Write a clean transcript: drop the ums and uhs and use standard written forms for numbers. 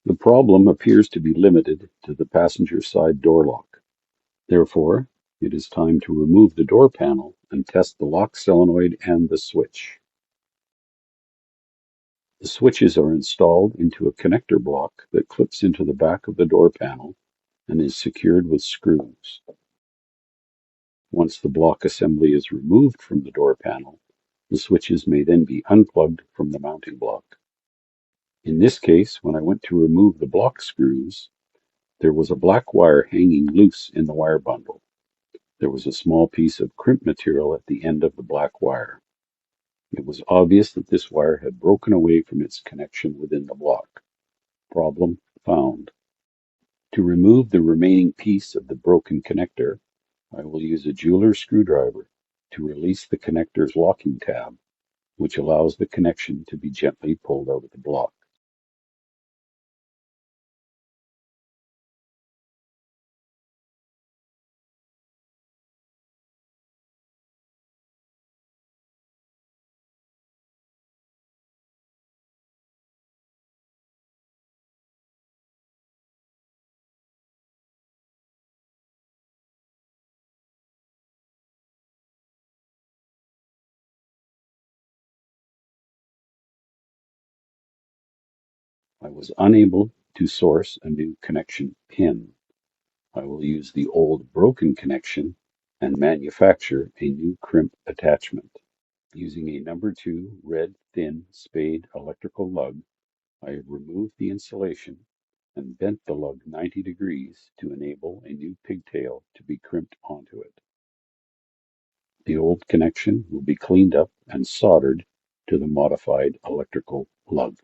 The problem appears to be limited to the passenger side door lock. Therefore, it is time to remove the door panel and test the lock solenoid and the switch. The switches are installed into a connector block that clips into the back of the door panel and is secured with screws. Once the block assembly is removed from the door panel, the switches may then be unplugged from the mounting block. In this case, when I went to remove the block screws, there was a black wire hanging loose in the wire bundle. There was a small piece of crimp material at the end of the black wire. It was obvious that this wire had broken away from its connection within the block. Problem found. To remove the remaining piece of the broken connector, I will use a jeweler's screwdriver to release the connector's locking tab, which allows the connection to be gently pulled out of the block. I was unable to source a new connection pin. I will use the old broken connection and manufacture a new crimp attachment. Using a number 2 red thin spade electrical lug, I removed the insulation and bent the lug 90 degrees to enable a new pigtail to be crimped onto it. The old connection will be cleaned up and soldered to the modified electrical lug.